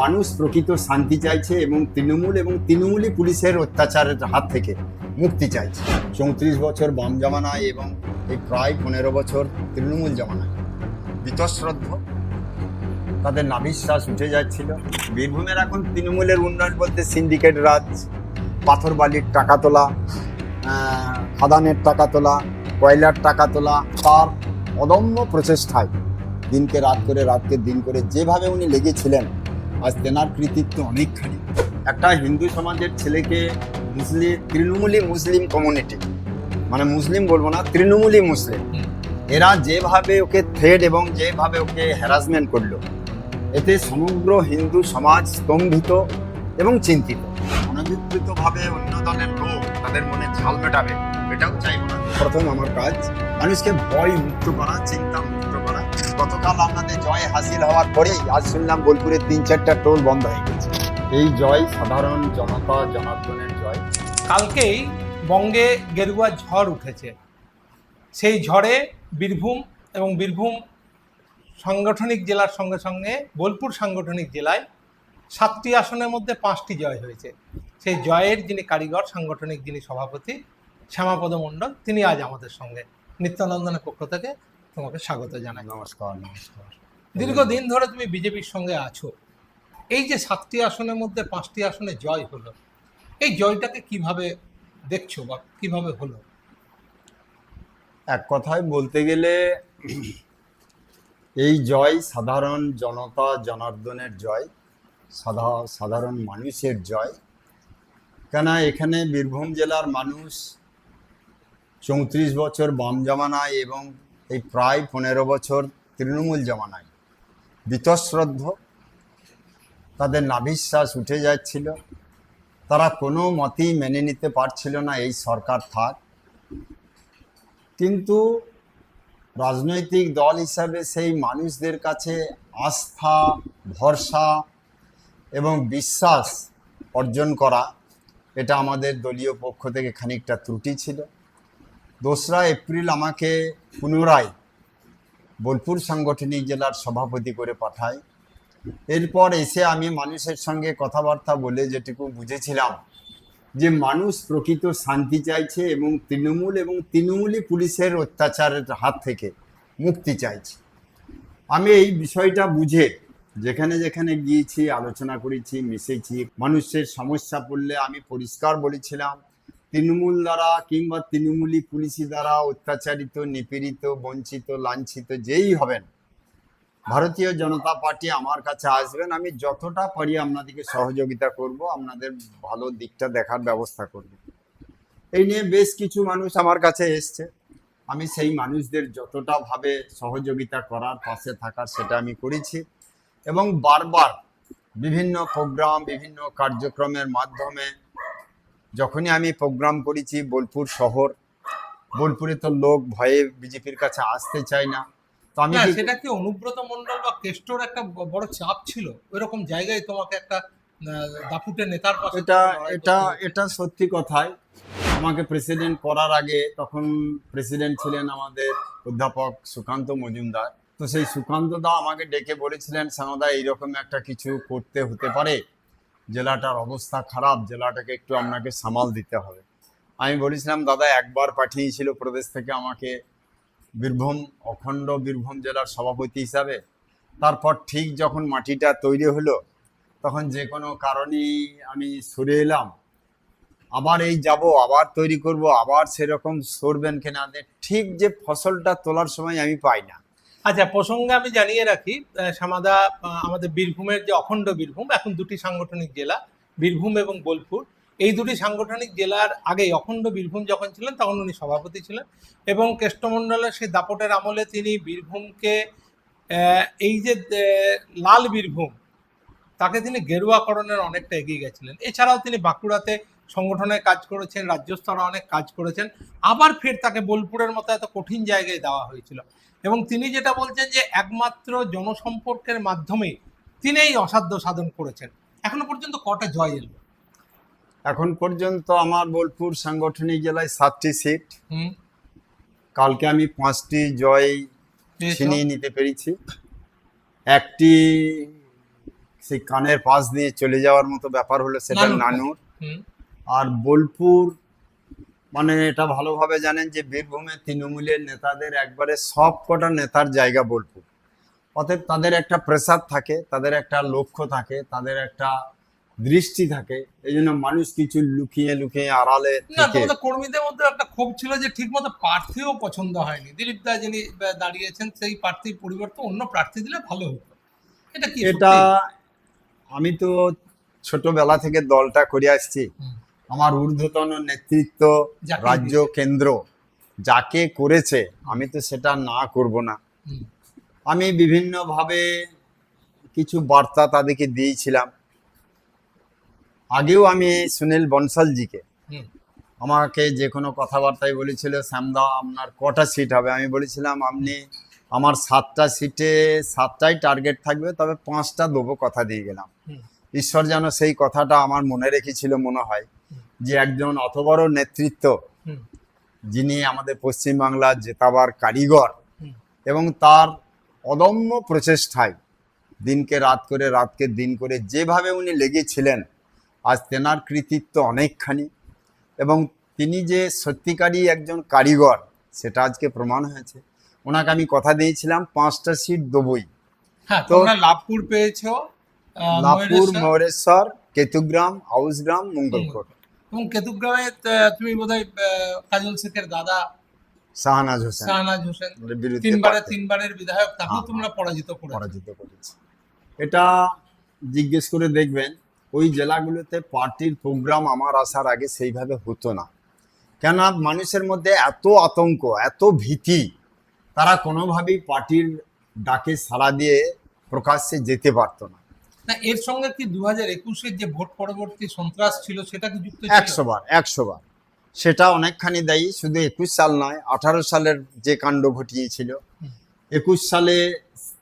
মানুষ প্রকৃত শান্তি চাইছে এবং তৃণমূলী পুলিশের অত্যাচারের হাত থেকে মুক্তি চাইছে। 34 বছর বাম জামানায় এবং এই প্রায় 15 বছর তৃণমূল জামানায় বীতশ্রদ্ধ, তাদের নাভিশ্বাস উঠে যাচ্ছিল। বীরভূমের এখন তৃণমূলের উন্নয়ন বলতে সিন্ডিকেট রাজ, পাথর বালির টাকা তোলা, খাদানের টাকা তোলা, কয়লার টাকা তোলা, তার অদম্য প্রচেষ্টায় দিনকে রাত করে রাতকে দিন করে যেভাবে উনি লেগেছিলেন, আজ তেনার কৃতিত্ব অনেকখানি। একটা হিন্দু সমাজের ছেলেকে তৃণমূলী মুসলিম কমিউনিটি, মানে মুসলিম বলবো না, তৃণমূলী মুসলিম, এরা যেভাবে ওকে থ্রেড এবং যেভাবে ওকে হ্যারাসমেন্ট করলো, এতে সমগ্র হিন্দু সমাজ স্তম্ভিত এবং চিন্তিত। অনভিপ্রেতভাবে অন্য দলের লোক তাদের মনে ঝাল মেটাবে, এটাও চাইব না। প্রথম আমার কাজ মানুষকে ভয় মুক্ত করা, চিন্তা মুক্ত করা। গতকাল আপনাদের জয় হাসিল হওয়ার পরেই আজ শুনলাম বোলপুরে 3-4টা টোল বন্ধ হয়ে গেছে। এই জয় সাধারণ জনতা জনার্দনের জয়। কালকেই বঙ্গে গেরুয়া ঝড় উঠেছে। সেই ঝড়ে বীরভূম এবং বীরভূম সাংগঠনিক জেলার সঙ্গে সঙ্গে বোলপুর সাংগঠনিক জেলায় 7টি আসনের মধ্যে 5টি জয় হয়েছে। সেই জয়ের যিনি কারিগর, সাংগঠনিক যিনি সভাপতি শ্যামাপদ মণ্ডল, তিনি আজ আমাদের সঙ্গে। নিত্যানন্দনের পক্ষ থেকে তোমাকে স্বাগত জানাই। নমস্কার। নমস্কার। দীর্ঘদিন ধরে তুমি বিজেপির সঙ্গে আছো। এই যে 7টি আসনের মধ্যে 5টি আসনে জয় হলো, এই জয়টাকে কিভাবে দেখছো বা কিভাবে হলো? এক কথায় বলতে গেলে এই জয় সাধারণ জনতা জনার্দনের জয়, সাধারণ মানুষের জয়। কেন এখানে বীরভূম জেলার মানুষ 34 বছর বাম জামানায় এবং এই প্রায় 15 বছর তৃণমূল জামানায় বীতশ্রদ্ধ, তাদের নাভিশ্বাস উঠে যাচ্ছিল। তারা কোনো মতেই মেনে নিতে পারছিল না এই সরকার থাক। কিন্তু রাজনৈতিক দল হিসাবে সেই মানুষদের কাছে আস্থা, ভরসা এবং বিশ্বাস অর্জন করা, এটা আমাদের দলীয় পক্ষ থেকে খানিকটা ত্রুটি ছিল। 2রা এপ্রিল আমাকে পুনরায় বোলপুর সাংগঠনিক জেলার সভাপতি করে পাঠায়। এরপর এসে আমি মানুষের সঙ্গে কথাবার্তা বলে যেটুকু বুঝেছিলাম যে মানুষ প্রকৃত শান্তি চাইছে এবং তৃণমূলী পুলিশের অত্যাচারের হাত থেকে মুক্তি চাইছে। আমি এই বিষয়টা বুঝে যেখানে যেখানে গিয়েছি, আলোচনা করেছি, মিশেছি, মানুষের সমস্যা পড়লে আমি পরিষ্কার বলেছিলাম, তৃণমূল দ্বারা কিংবা তৃণমূলী পুলিশি দ্বারা অত্যাচারিত, নিপীড়িত, বঞ্চিত, লাঞ্ছিত যেই হবেন, ভারতীয় জনতা পার্টি আমার কাছে আসবেন, আমি যতটা পারি আপনাদেরকে সহযোগিতা করব, আপনাদের ভালো দিকটা দেখার ব্যবস্থা করব। এই নিয়ে বেশ কিছু মানুষ আমার কাছে এসছে। আমি সেই মানুষদের যতটা ভাবে সহযোগিতা করার, পাশে থাকার, সেটা আমি করেছি। এবং বারবার বিভিন্ন প্রোগ্রাম, বিভিন্ন কার্যক্রমের মাধ্যমে যখনই আমি প্রোগ্রাম করেছি, বোলপুর শহর, বোলপুরে তো লোক ভয়ে বিজেপির কাছে আসতে চায় না। তো আমি সেটা কি অনুব্রত মণ্ডল বা কেষ্টর একটা বড় চাপ ছিল? ওইরকম জায়গায় তোমাকে একটা দাপুটে নেতার পাশে এটা সত্যি কথাই। আমাকে প্রেসিডেন্ট করার আগে, তখন প্রেসিডেন্ট ছিলেন আমাদের অধ্যাপক সুকান্ত মজুমদার। তো সেই সুকান্ত দা আমাকে ডেকে বলেছিলেন, শ্যামদা এইরকম একটা কিছু করতে হতে পারে, জেলাটার অবস্থা খারাপ, জেলাটাকে একটু আপনাকে সামাল দিতে হবে। আমি বলেছিলাম, দাদা একবার পাঠিয়েছিল প্রদেশ থেকে আমাকে বীরভূম, অখণ্ড বীরভূম জেলার সভাপতি হিসাবে। তারপর ঠিক যখন মাটিটা তৈরি হলো, তখন যে কোনো কারণেই আমি সরে এলাম। আবার এই যাব, আবার তৈরি করব, আবার সেরকম সরবেন কিনা, ঠিক যে ফসলটা তোলার সময় আমি পাই না। আচ্ছা, প্রসঙ্গে আমি জানিয়ে রাখি, শ্যামাদা আমাদের বীরভূমের যে অখণ্ড বীরভূম, এখন 2টি সাংগঠনিক জেলা, বীরভূম এবং বোলপুর, এই 2টি সাংগঠনিক জেলার আগে অখণ্ড বীরভূম যখন ছিলেন তখন উনি সভাপতি ছিলেন। এবং কেষ্টমণ্ডলের সেই দাপটের আমলে তিনি বীরভূমকে এই যে লাল বীরভূম, তাকে তিনি গেরুয়াকরণের অনেকটা এগিয়ে গেছিলেন। এছাড়াও তিনি বাঁকুড়াতে সংগঠনে কাজ করেছেন, রাজ্য স্তরে অনেক কাজ করেছেন। আবার ফের তাকে বোলপুরের মতো এত কঠিন জায়গায় দেওয়া হয়েছিল। এবং তিনি যেটা বলছেন যে একমাত্র জনসম্পর্কের মাধ্যমেই তিনি এই অসাধ্য সাধন করেছেন। এখনো পর্যন্ত কটা জয় এলো? এখন পর্যন্ত আমার বোলপুর সাংগঠনিক জেলায় 7টি সিট। কালকে আমি 5টি জয় ছিনিয়ে নিতে পেরেছি। একটি সেই কানের পাশ দিয়ে চলে যাওয়ার মতো ব্যাপার হলো সেটা নানুরটা। নানুর। হুম, আর বোলপুর মানে এটা ভালোভাবে জানেন যে বীরভূমে তৃণমূলের নেতাদের একবারে সব কটা নেতার জায়গা বোলপুর। অতএব তাদের একটা প্রেসার থাকে, তাদের একটা লক্ষ্য থাকে, তাদের একটা দৃষ্টি থাকে। এই জন্য মানুষ কিছু লুকিয়ে লুকিয়ে আড়ালে না থেকে তোমাদের কর্মীদের মধ্যে একটা ক্ষোভ ছিল যে ঠিকমতো প্রার্থীও পছন্দ হয়নি, দিলীপ দা যিনি দাঁড়িয়েছেন সেই প্রার্থীর পরিবর্তে অন্য প্রার্থী দিলে ভালো হতো। এটা কি এটা সত্যি? আমি তো ছোটবেলা থেকে দলটা করে আসছি। হুম, আমার ঊর্ধ্বতন নেতৃত্ব যাকে রাজ্য দিয়েছে। কেন্দ্র যাকে করেছে আমি তো সেটা না করব না। হুম, আমি বিভিন্নভাবে কিছু বার্তা তাদেরকে দিয়েছিলাম। আগেও আমি সুনীল বনসালজিকে হুম, আমাকে যে কোনো কথাবার্তায় বলেছিল, শ্যামদা আপনার কটা সিট হবে? আমি বলেছিলাম আপনি আমার 7টা সিটে 7টাই টার্গেট থাকবে, তবে 5টা দেবো কথা দিয়ে গেলাম। হুম, ঈশ্বর যেন সেই কথাটা আমার মনে রেখেছিল মনে হয়, যে একজন অত বড় নেতৃত্ব হুম, যিনি আমাদের পশ্চিমবাংলার জেতাবার কারিগর হুম। এবং তার অদম্য প্রচেষ্টায় দিনকে রাত করে রাতকে দিন করে যেভাবে উনি লেগেছিলেন, আজ তেনার কৃতিত্ব অনেকখানি এবং তিনি যে সত্যিকারই একজন কারিগর সেটা আজকে প্রমাণ হয়েছে। ওনাকে আমি কথা দিয়েছিলাম 5টা সিট দেবই। হ্যাঁ, তো তোমরা লাভপুর পেয়েছো, লাভপুর, ময়ূরেশ্বর, ময়ূরেশ্বর, কেতুগ্রাম, আউসগ্রাম, মঙ্গলকোট, মঙ্গলকোট। এবং কেতুগ্রামে তুমি বোধহয় কাজল শেখের দাদা শাহনাজ হোসেন শাহনাজ হোসেন, এর বিরুদ্ধে প্রার্থী। তিনবারের বিধায়ক, তাকেও হ্যাঁ, তোমরা পরাজিত করেছো। পরাজিত করেছে। এটা জিজ্ঞেস করে দেখবেন, ওই জেলাগুলোতে পার্টির প্রোগ্রাম আমার আসার আগে সেইভাবে হতো না। কেন মানুষের মধ্যে এত আতঙ্ক, এত ভীতি, তারা কোনোভাবেই পার্টির ডাকে সাড়া দিয়ে প্রকাশ্যে যেতে পারতো না। না, এর সঙ্গে কি 2021-এর যে ভোট পরবর্তী সন্ত্রাস ছিল সেটা কি যুক্ত ছিল? 100 বার 100 বার সেটা অনেকখানি দায়ী। শুধু 21 সাল নয়, 18 সালের যে কাণ্ড ঘটিয়েছিল, 21 সালে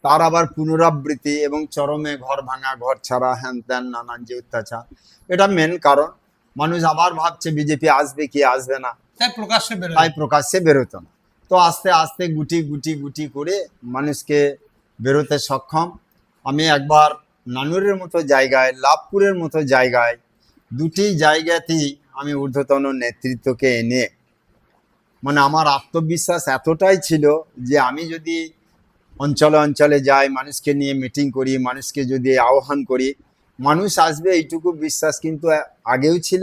তার আবার পুনরাবৃত্তি এবং চরমে ঘর ভাঙা, ঘর ছাড়া, হ্যান ত্যান নানান যে অত্যাচার, এটা মেন কারণ। মানুষ আবার ভাবছে বিজেপি আসবে কি আসবে না, তাই প্রকাশ্যে বেরোয়। তাই প্রকাশ্যে বেরোতো না। তো আস্তে আস্তে গুটি গুটি গুটি করে মানুষকে বেরোতে সক্ষম। আমি একবার নানুরের মতো জায়গায়, লাভপুরের মতো জায়গায়, দুটি জায়গাতেই আমি ঊর্ধ্বতন নেতৃত্বকে এনে মানে আমার আত্মবিশ্বাস এতটাই ছিল যে আমি যদি অঞ্চলে অঞ্চলে যাই, মানুষকে নিয়ে মিটিং করি, মানুষকে যদি আহ্বান করি, মানুষ আসবে এইটুকু বিশ্বাস কিন্তু আগেও ছিল,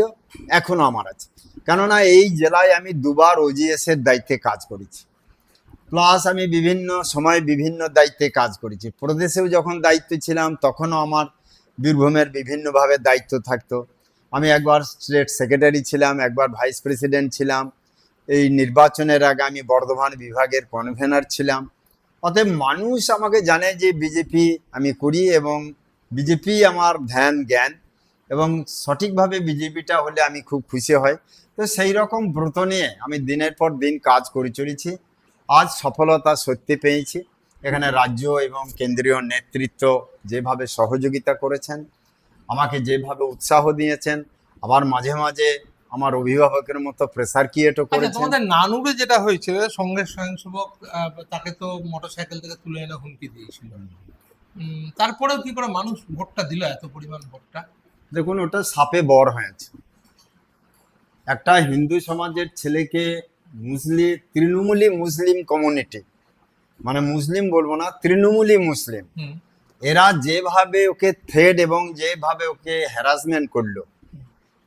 এখনো আমার আছে। কেননা এই জেলায় আমি 2বার ওজিএস এর দায়িত্বে কাজ করেছি, প্লাস আমি বিভিন্ন সময় বিভিন্ন দায়িত্বে কাজ করেছি। প্রদেশেও যখন দায়িত্ব ছিলাম তখনও আমার বীরভূমের বিভিন্নভাবে দায়িত্ব থাকতো। আমি একবার স্টেট সেক্রেটারি ছিলাম, একবার ভাইস প্রেসিডেন্ট ছিলাম। এই নির্বাচনের আগে আমি বর্ধমান বিভাগের কনভেনার ছিলাম। অতএব মানুষ আমাকে জানে যে বিজেপি আমি করি এবং বিজেপি আমার ধ্যান জ্ঞান এবং সঠিকভাবে বিজেপিটা হলে আমি খুব খুশি হই। তো সেই রকম ব্রত নিয়ে আমি দিনের পর দিন কাজ করে চলেছি। আজ সফলতা সত্যি পেয়েছি। এখানে রাজ্য এবং কেন্দ্রীয় নেতৃত্ব যেভাবে সহযোগিতা করেছেন, আমাকে যেভাবে উৎসাহ দিয়েছেন, আবার মাঝে মাঝে আমার অভিভাবকের মতো প্রেসার ক্রিয়েটও আচ্ছা, করেছেন। তোমাদের নানুরে যেটা হয়েছিল, সঙ্গে স্বয়ংসেবক তাকে তো মোটরসাইকেল থেকে তুলে এনে হুমকি দিয়েছিল। তারপরেও কি করে মানুষ ভোটটা দিল, এত পরিমাণ ভোটটা? দেখুন, ওটা সাপে বর হয়েছে। একটা হিন্দু সমাজের ছেলেকে তৃণমূলী মুসলিম কমিউনিটি, মানে মুসলিম বলবো না, তৃণমূলী মুসলিম, হুম, এরা যেভাবে ওকে থ্রেড এবং যেভাবে ওকে হ্যারাসমেন্ট করলো,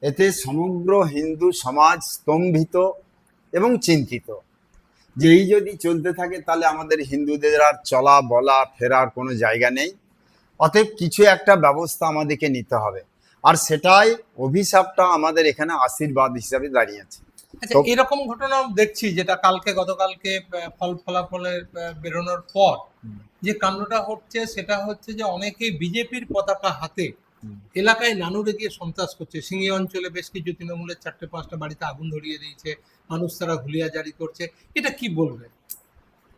এতে সমগ্র হিন্দু সমাজ স্তম্ভিত এবং চিন্তিত যে এই যদি চলতে থাকে তাহলে আমাদের হিন্দুদের আর চলা বলা ফেরার কোনো জায়গা নেই। অতএব কিছু একটা ব্যবস্থা আমাদেরকে নিতে হবে, আর সেটাই অভিশাপটা আমাদের এখানে আশীর্বাদ হিসাবে দাঁড়িয়েছে। আচ্ছা, তো এরকম ঘটনা দেখছি যেটা গতকালকে ফলাফলের বেরোনোর পর যে কাণ্ডটা হচ্ছে সেটা হচ্ছে যে অনেকেই বিজেপির পতাকা হাতে এলাকায় নানুরে গিয়ে সন্ত্রাস করছে। সিঙ্গি অঞ্চলে বেশ কিছু তৃণমূলের 4-5টা বাড়িতে আগুন ধরিয়ে দিয়েছে, মানুষ তারা হুলিয়া জারি করছে। এটা কি বলবে?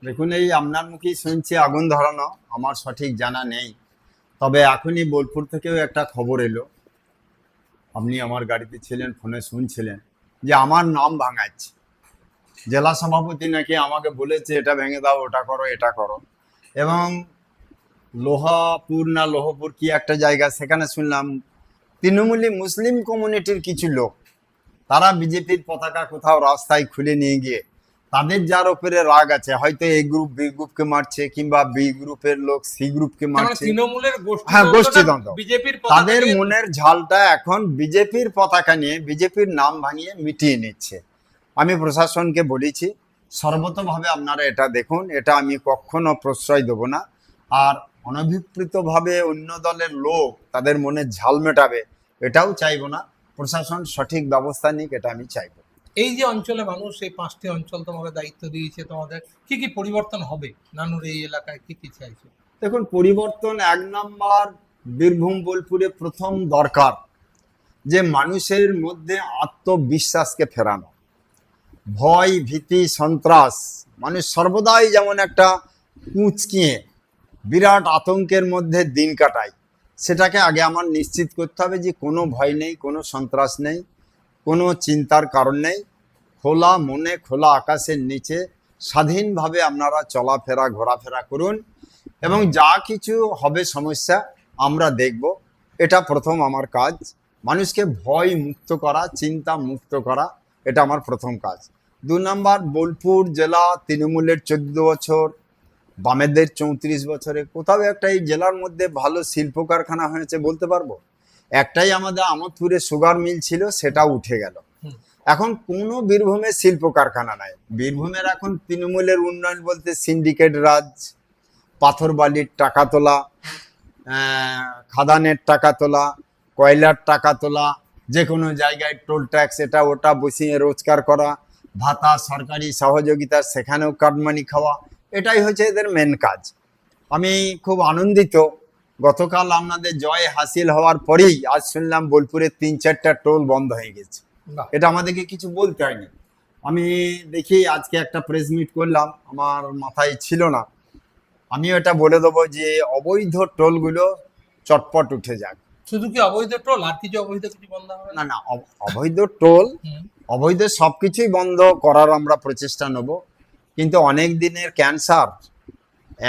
দেখুন, এই আপনার মুখেই শুনছি আগুন ধরানো, আমার সঠিক জানা নেই। তবে এখনই বোলপুর থেকেও একটা খবর এলো, আপনি আমার গাড়িতে ছিলেন, ফোনে শুনছিলেন, যে আমার নাম ভাঙাচ্ছে। জেলা সভাপতি নাকি আমাকে বলেছে এটা ভেঙে দাও, ওটা করো, এটা করো। এবং লোহাপুর না লোহপুর কি একটা জায়গা, সেখানে শুনলাম তৃণমূলী মুসলিম কমিউনিটির কিছু লোক তারা বিজেপির পতাকা কোথাও রাস্তায় খুলে নিয়ে গিয়ে তাদের যার উপরে রাগ আছে, হয়তো এই গ্রুপ বি গ্রুপকে মারছে কিংবা বি গ্রুপের লোক সি গ্রুপকে তার মানে মারছে। তৃণমূলের হ্যাঁ, গোষ্ঠীদ্বন্দ্ব। বিজেপির তাদের মনের ঝালটা এখন বিজেপির পতাকা নিয়ে বিজেপির নাম ভাঙিয়ে মিটিয়ে নিচ্ছে। আমি প্রশাসনকে বলেছি সর্বতভাবে আপনারা এটা দেখুন, এটা আমি কখনো প্রশ্রয় দেব না। আর অনভিপ্রেতভাবে অন্য দলের লোক তাদের মনে ঝাল মেটাবে এটাও চাইবো না। প্রশাসন সঠিক ব্যবস্থা নিক, এটা আমি চাইবো। এই যে অঞ্চলে মানুষ, এই 5টি অঞ্চল তোমাকে দায়িত্ব দিয়েছে, তোমাদের কি কি পরিবর্তন হবে নানুর এই এলাকায়, কি কি চাইছো? দেখুন, পরিবর্তন 1 নাম্বার বীরভূম বোলপুরে প্রথম দরকার যে মানুষের মধ্যে আত্মবিশ্বাসকে ফেরানো। ভয়, ভীতি, সন্ত্রাস, মানুষ সর্বদাই যেমন একটা কুঁচকিয়ে বিরাট আতঙ্কের মধ্যে দিন কাটায়, সেটাকে আগে আমার নিশ্চিত করতে হবে যে কোনো ভয় নেই, কোনো সন্ত্রাস নেই, কোনো চিন্তার কারণ নেই। খোলা মনে খোলা আকাশের নিচে স্বাধীনভাবে আপনারা চলাফেরা ঘোরাফেরা করুন এবং যা কিছু হবে সমস্যা আমরা দেখব। এটা প্রথম আমার কাজ, মানুষকে ভয় মুক্ত করা, চিন্তা মুক্ত করা, এটা আমার প্রথম কাজ। 2 নাম্বার, বোলপুর জেলা তৃণমূলের 14 বছর, বামেদের 34 বছরে কোথাও একটা এই জেলার মধ্যে ভালো শিল্প কারখানা হয়েছে বলতে পারবো? একটাই আমাদের আমোদপুরে সুগার মিল ছিল, সেটা উঠে গেল। এখন কোনো বীরভূমের শিল্প কারখানা নাই। বীরভূমের এখন তৃণমূলের উন্নয়ন বলতে সিন্ডিকেট রাজ, পাথর বালির টাকা তোলা, খাদানের টাকা তোলা, কয়লার টাকা তোলা, যে কোনো জায়গায় টোল ট্যাক্স এটা ওটা বসিয়ে রোজগার করা, ভাতা সরকারি সহযোগিতা সেখানেও কাটমানি খাওয়া, এটাই হচ্ছে এদের মেন কাজ। আমি খুব আনন্দিত, গতকাল আপনাদের জয় হাসিল হওয়ার পরেই আজ শুনলাম বোলপুরে 3-4টা টোল বন্ধ হয়ে গেছে। বাহ। এটা আমাদেরকে কিছু বলতে হয়নি। আমি দেখি আজকে একটা প্রেস মিট করলাম, আমার মাথায় ছিল না। আমিও এটা বলে দেবো যে অবৈধ টোলগুলো চটপট উঠে যাক। শুধু কি অবৈধ টোল, আর কিছু অবৈধ কিছু বন্ধ হবে না না, অবৈধ টোল, হুম। অবৈধ সবকিছুই বন্ধ করার আমরা প্রচেষ্টা নেব। কিন্তু অনেক দিনের ক্যান্সার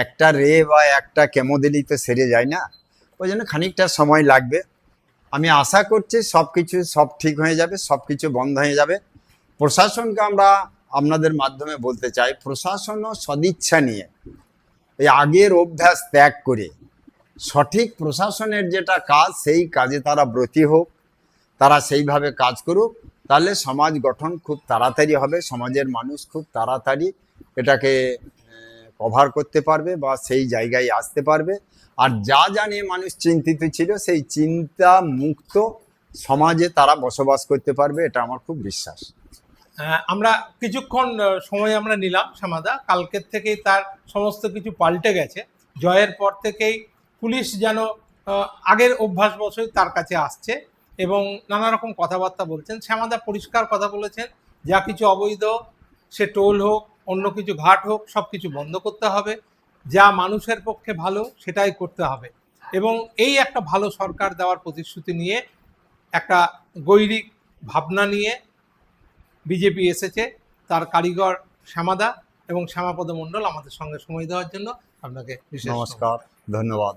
একটা রে বা একটা কেমো দিলেই তো সেরে যায় না, ওই জন্য খানিকটা সময় লাগবে। আমি আশা করছি সব ঠিক হয়ে যাবে, সব কিছু বন্ধ হয়ে যাবে। প্রশাসনকে আমরা আপনাদের মাধ্যমে বলতে চাই, প্রশাসনও সদিচ্ছা নিয়ে এই আগের অভ্যাস ত্যাগ করে সঠিক প্রশাসনের যেটা কাজ সেই কাজে তারা ব্রতী হোক, তারা সেইভাবে কাজ করুক, তাহলে সমাজ গঠন খুব তাড়াতাড়ি হবে, সমাজের মানুষ খুব তাড়াতাড়ি এটাকে কভার করতে পারবে বা সেই জায়গায় আসতে পারবে। আর যা নিয়ে মানুষ চিন্তিত ছিল সেই চিন্তা মুক্ত সমাজে তারা বসবাস করতে পারবে, এটা আমার খুব বিশ্বাস। আমরা কিছুক্ষণ সময় আমরা নিলাম শ্যামাদা, কালকের থেকেই তার সমস্ত কিছু পাল্টে গেছে। জয়ের পর থেকেই পুলিশ যেন আগের অভ্যাস বশই তার কাছে আসছে এবং নানা রকম কথাবার্তা বলছেন। শ্যামাদা পরিষ্কার কথা বলেছেন, যা কিছু অবৈধ, সে টোল হোক অন্য কিছু ঘাট হোক, সব কিছু বন্ধ করতে হবে, যা মানুষের পক্ষে ভালো সেটাই করতে হবে। এবং এই একটা ভালো সরকার দেওয়ার প্রতিশ্রুতি নিয়ে, একটা গৈরিক ভাবনা নিয়ে বিজেপি এসেছে। তার কারিগর শ্যামাদা এবং শ্যামাপদ মণ্ডল আমাদের সঙ্গে সময় দেওয়ার জন্য আপনাকে বিশেষ নমস্কার, ধন্যবাদ।